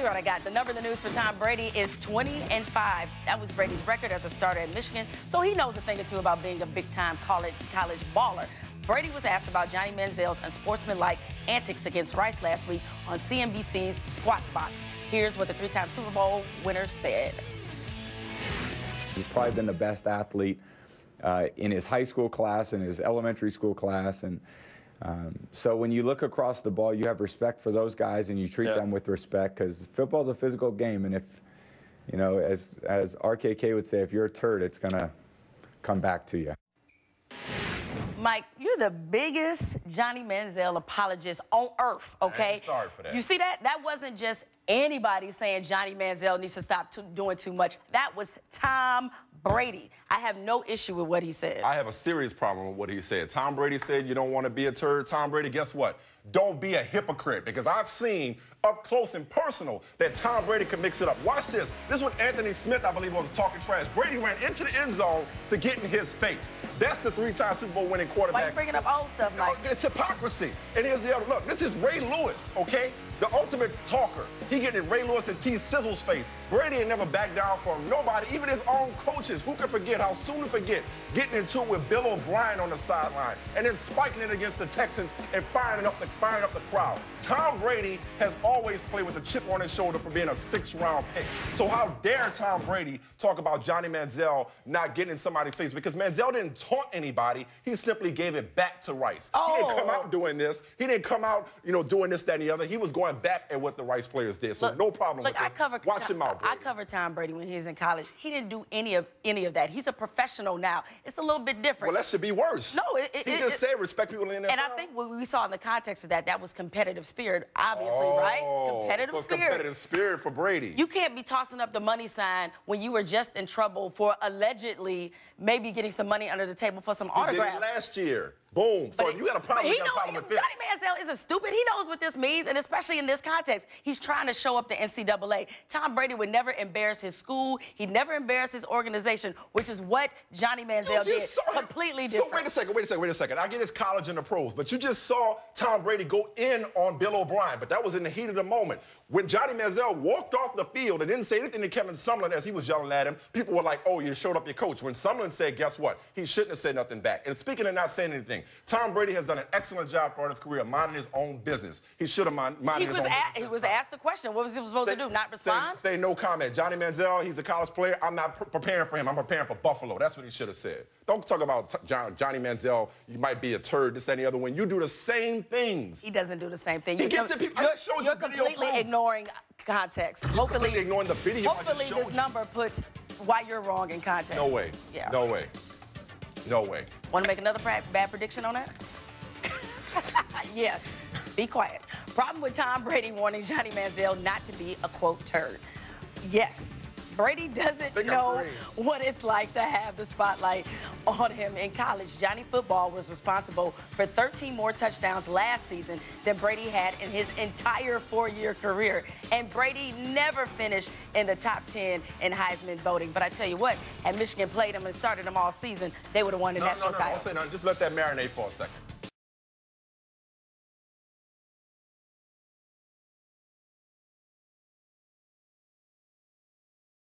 you what I got. The number in the news for Tom Brady is 20-5. That was Brady's record as a starter at Michigan, so he knows a thing or two about being a big-time college baller. Brady was asked about Johnny Manziel's unsportsmanlike antics against Rice last week on CNBC's Squawk Box. Here's what the three-time Super Bowl winner said. He's probably been the best athlete in his high school class, in his elementary school class, and so when you look across the ball, you have respect for those guys and you treat them with respect, because football's a physical game, and if, you know, as RKK would say, if you're a turd, it's gonna come back to you. Mike, you're the biggest Johnny Manziel apologist on earth, okay? Sorry for that. You see that? That wasn't just anybody saying Johnny Manziel needs to stop doing too much. That was Tom Brady. I have no issue with what he said. I have a serious problem with what he said. Tom Brady said you don't want to be a turd. Tom Brady, guess what? Don't be a hypocrite, because I've seen up close and personal that Tom Brady can mix it up. Watch this. This is what Anthony Smith, I believe, was talking trash. Brady ran into the end zone to get in his face. That's the three-time Super Bowl winning quarterback. Why are you bringing up old stuff, Mike? It's hypocrisy. And here's the other. Look, this is Ray Lewis, okay? The ultimate talker. He getting in Ray Lewis and T. Sizzle's face. Brady ain't never backed down from nobody, even his own coaches. Who can forget, how soon to forget, getting into it with Bill O'Brien on the sideline and then spiking it against the Texans and firing up the crowd. Tom Brady has always played with a chip on his shoulder for being a sixth-round pick. So how dare Tom Brady talk about Johnny Manziel not getting in somebody's face? Because Manziel didn't taunt anybody. He simply gave it back to Rice. He didn't come out doing this. He didn't come out, you know, doing this, that, and the other. He was going back at what the Rice players did. So no problem with this. Watch him out, Brady. I covered Tom Brady when he was in college. He didn't do any of that. He's a professional now. It's a little bit different. Well, that should be worse. No, he just said respect people in the NFL. And I think what we saw in the context of that was competitive spirit, obviously, right? Competitive spirit. Competitive spirit for Brady. You can't be tossing up the money sign when you were just in trouble for allegedly maybe getting some money under the table for some autographs. He did it last year. Boom. So if you got a problem, you got a problem with this. Johnny Manziel isn't stupid. He knows what this means, and especially in this context, he's trying to show up the NCAA. Tom Brady would never embarrass his school. He'd never embarrass his organization, which is what Johnny Manziel did. Completely different. So wait a second. I get his college and the pros, but you just saw Tom Brady go in on Bill O'Brien, but that was in the heat of the moment. When Johnny Manziel walked off the field and didn't say anything to Kevin Sumlin as he was yelling at him, people were like, oh, you showed up your coach. When Sumlin said, guess what? He shouldn't have said nothing back. And speaking of not saying anything, Tom Brady has done an excellent job throughout his career minding his own business. He should have minded his own business. He was asked a question. What was he supposed to do? Not respond? Say no comment. Johnny Manziel, he's a college player. I'm not preparing for him. I'm preparing for Buffalo. That's what he should have said. Don't talk about Johnny Manziel. You might be a turd, this and the other, when you do the same things. He doesn't do the same thing. He gets it. You're completely ignoring context. Hopefully ignoring the video. Hopefully this number puts why you're wrong in context. No way. Yeah. No way. No way. Want to make another bad prediction on that? Yeah, be quiet. Problem with Tom Brady warning Johnny Manziel not to be a, quote, turd. Yes, Brady doesn't know what it's like to have the spotlight on him in college. Johnny Football was responsible for 13 more touchdowns last season than Brady had in his entire four-year career. And Brady never finished in the top 10 in Heisman voting. But I tell you what, had Michigan played him and started him all season, they would have won the national title. Don't say nothing. Just let that marinate for a second.